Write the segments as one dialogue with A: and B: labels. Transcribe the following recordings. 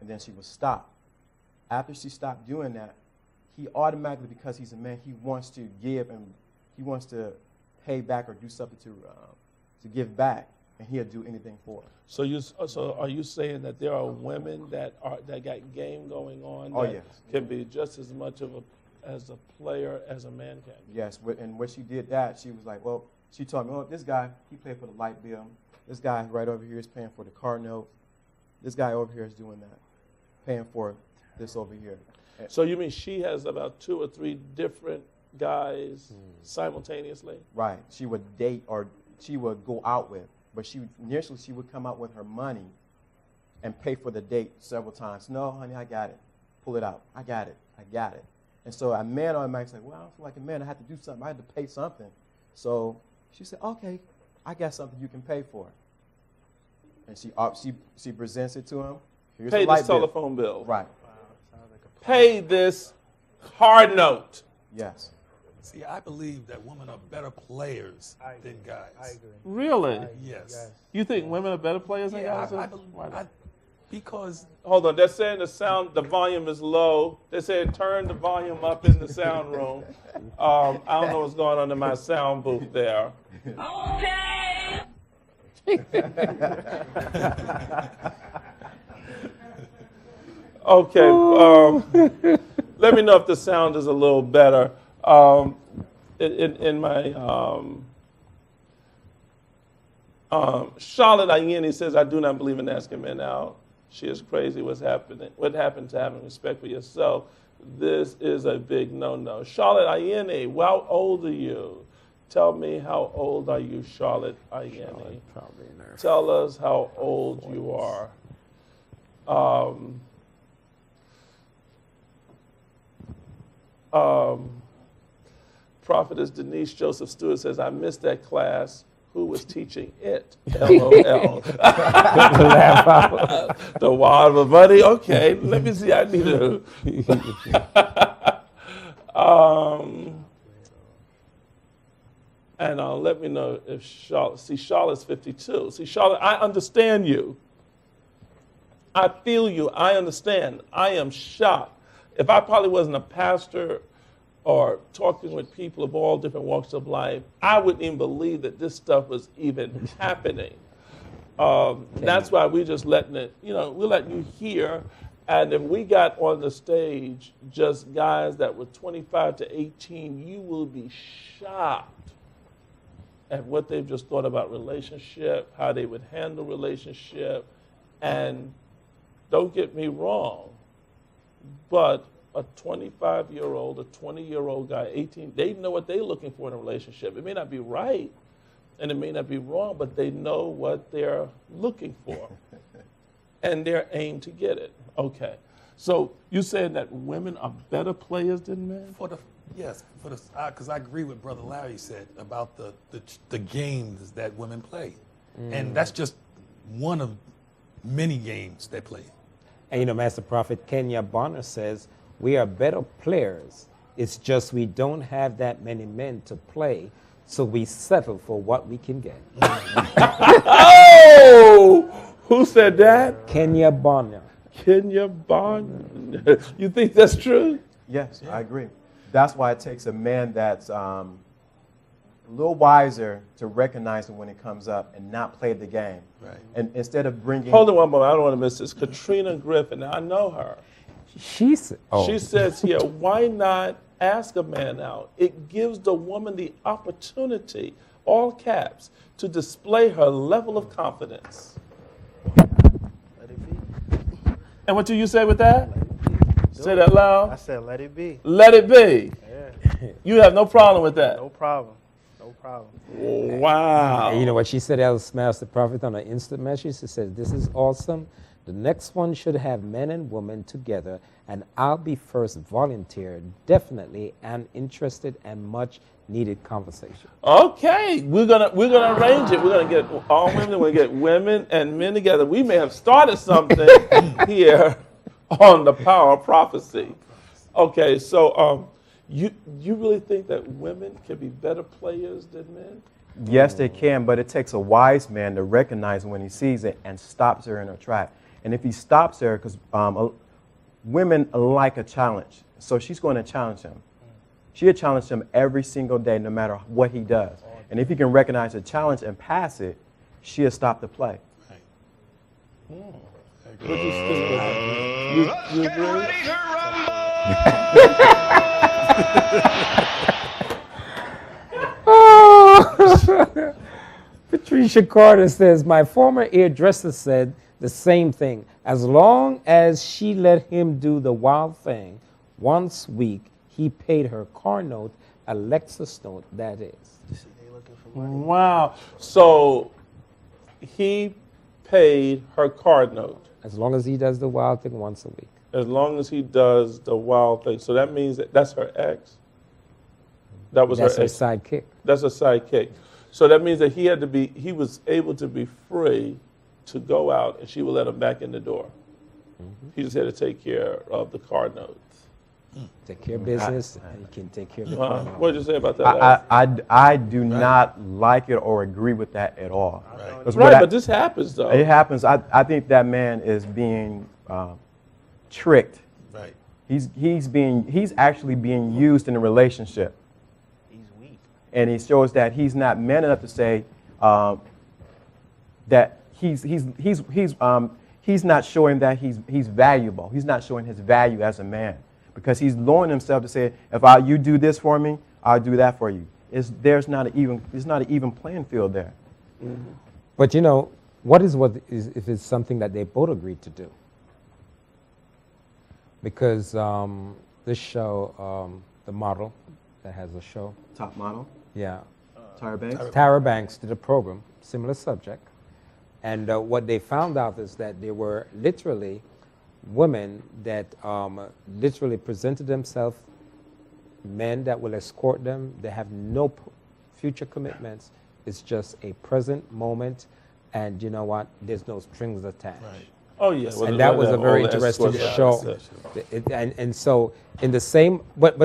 A: then she would stop. After she stopped doing that, he automatically, because he's a man, he wants to give and he wants to pay back or do something to give back, and he'll do anything for her.
B: So are you saying that there are women that got game going on that
A: yes.
B: can be just as much of as a player as a man can?
A: Yes, and when she did that, she was like, well, she told me, oh, this guy, he paid for the light bill. This guy right over here is paying for the car note. This guy over here is doing that, paying for this over here.
B: So you mean she has about 2 or 3 different guys simultaneously?
A: Right. She would date or she would go out with, but initially she would come out with her money and pay for the date several times. No, honey, I got it. Pull it out. I got it. And so a man automatically said, well, I don't feel like a man. I have to do something. I had to pay something. So she said, okay, I got something you can pay for. And she presents it to him. Here's
B: Pay
A: the light
B: this telephone bill.
A: Right.
B: Pay this car note.
A: Yes.
C: See, I believe that women are better players than guys.
D: I agree.
B: Really?
C: Yes.
B: You think women are better players than guys?
C: Because
B: Hold on, they're saying the volume is low. They're saying turn the volume up in the sound room. I don't know what's going on in my sound booth there. Okay. Let me know if the sound is a little better. In my Charlotte Ayeni says, I do not believe in asking men out. She is crazy. What happened to having respect for yourself? This is a big no-no. Charlotte Ayeni, how old are you? Tell me, how old are you, Charlotte Ayeni? Tell us how old you are. Prophetess Denise Joseph Stewart says, I missed that class. Who was teaching it? LOL. The wild of money? Okay, let me see. I need to. And let me know if Charlotte's 52. See, Charlotte, I understand you. I feel you. I understand. I am shocked. If I probably wasn't a pastor or talking with people of all different walks of life, I wouldn't even believe that this stuff was even happening. That's why we're just letting it, we're letting you hear. And if we got on the stage just guys that were 25 to 18, you will be shocked at what they've just thought about relationship, how they would handle relationship. And don't get me wrong, but a 25-year-old, a 20-year-old guy, 18, they know what they're looking for in a relationship. It may not be right, and it may not be wrong, but they know what they're looking for, and they're aimed to get it. Okay. So you saying that women are better players than men?
C: Yes, because I agree with Brother Larry said about the games that women play. And that's just one of many games they play.
D: And Master Prophet Kenya Bonner says, we are better players. It's just we don't have that many men to play, so we settle for what we can get.
B: Oh! Who said that?
D: Kenya Bonner.
B: Kenya Bonner. You think that's true?
A: Yes, I agree. That's why it takes a man that's a little wiser to recognize it when it comes up and not play the game.
C: Right.
A: And instead of bringing...
B: Hold on one moment. I don't want to miss this. Katrina Griffin. Now, I know her. She says here, why not ask a man out? It gives the woman the opportunity, all caps, to display her level of confidence.
E: Let it be.
B: And what do you say with that? Say that loud.
E: I said, let it be.
B: Let it be.
E: Yeah.
B: You have no problem with that?
E: No problem. No problem.
B: Wow.
D: And you know what she said, else, Master Prophet, on an instant message? She said, this is awesome. The next one should have men and women together, and I'll be first volunteer, definitely, and interested and much needed conversation.
B: Okay, we're gonna arrange it. We're gonna get all women. We're gonna get women and men together. We may have started something here on the power of prophecy. Okay, so you really think that women can be better players than men?
A: Yes, they can, but it takes a wise man to recognize when he sees it and stops her in her track. And if he stops her, because women like a challenge, so she's going to challenge him. She'll challenge him every single day, no matter what he does. And if he can recognize the challenge and pass it, she'll stop the play.
C: Right.
B: What you think about that? You agree?
D: Oh. Patricia Carter says, my former hairdresser said the same thing. As long as she let him do the wild thing once a week, he paid her car note, a Lexus note, that is.
E: See, they looking for money.
B: Wow. So he paid her card note
D: As long as he does the wild thing once a week.
B: as long as he does the wild thing. So that means that's her ex. That was
D: That's
B: her
D: her
B: ex.
D: sidekick.
B: That's a sidekick. So that means that he was able to be free to go out, and she would let him back in the door. He just had to take care of the car notes.
D: Take care of business, and he can take care of the car note.
B: What did you say about that? Larry?
A: I do not like it or agree with that at all.
C: Right.
A: 'Cause
B: Right,
A: what
B: but this happens though.
A: it happens. I think that man is being tricked.
C: Right.
A: He's actually being used in a relationship.
E: He's weak.
A: And it shows that he's not man enough to say that he's not showing that he's valuable. He's not showing his value as a man, because he's lowering himself to say, if you do this for me, I'll do that for you. It's not an even playing field there.
D: But what is if it's something that they both agreed to do? Because this show, the model that has a show,
A: Top model,
D: yeah,
A: Tyra Banks.
D: Tyra Banks did a program, similar subject, and what they found out is that there were literally women that literally presented themselves, men that will escort them. They have no future commitments. It's just a present moment, and you know what? There's no strings attached.
C: Right.
B: Oh yeah,
D: And that was a very
B: all the
D: interesting
B: escorts.
D: show. And so in the same, but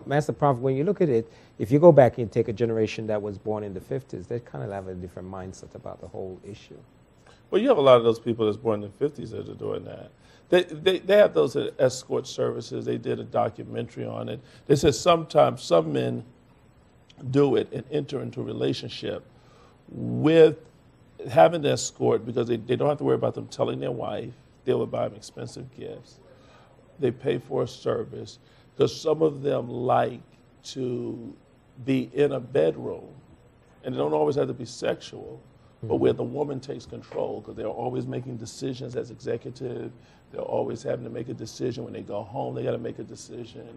D: Master Prophet, when you look at it, if you go back and take a generation that was born in the 50s, they kind of have a different mindset about the whole issue.
B: Well, you have a lot of those people that's born in the 50s that are doing that. They have those escort services. They did a documentary on it. They said sometimes some men do it and enter into a relationship with having the escort because they don't have to worry about them telling their wife. They will buy them expensive gifts. They pay for a service because some of them like to be in a bedroom, and it don't always have to be sexual, but where the woman takes control, because they're always making decisions as executive. They're always having to make a decision when they go home. They got to make a decision.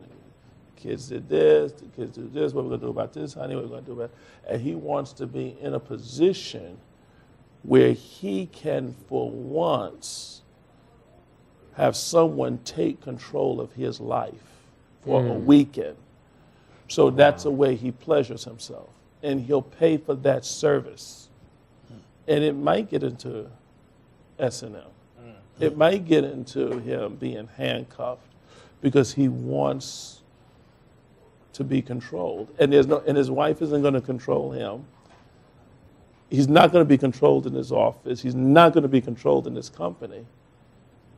B: The kids did this. The kids do this. What we're going to do about this, honey? What we're going to do about it? And he wants to be in a position where he can, for once, have someone take control of his life for a weekend. So that's a way he pleasures himself. And he'll pay for that service. And it might get into S&M. It might get into him being handcuffed because he wants to be controlled. And his wife isn't going to control him. He's not going to be controlled in his office. He's not going to be controlled in his company.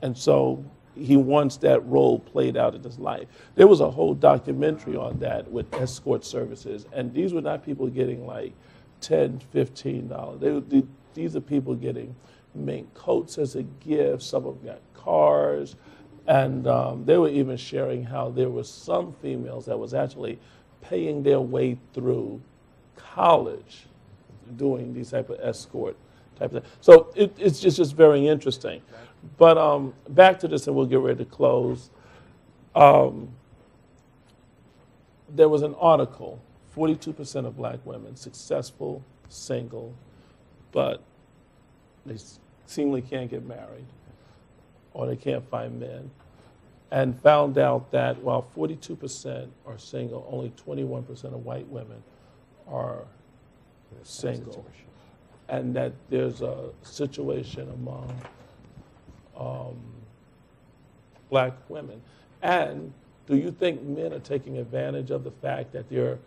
B: And so he wants that role played out in his life. There was a whole documentary on that with escort services. And these were not people getting like $10, $15. These are people getting mink coats as a gift. Some of them got cars. And they were even sharing how there were some females that was actually paying their way through college doing these type of escort type of thing. So it's just very interesting. But back to this, and we'll get ready to close. There was an article, 42% of black women successful, single, but they seemingly can't get married or they can't find men, and found out that while 42% are single, only 21% of white women are single, and that there's a situation among black women. And do you think men are taking advantage of the fact that there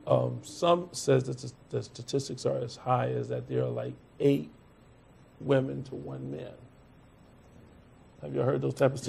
B: are, some says that the statistics are as high as that there are like 8 women to 1 man? Have you heard those type of
C: Yes.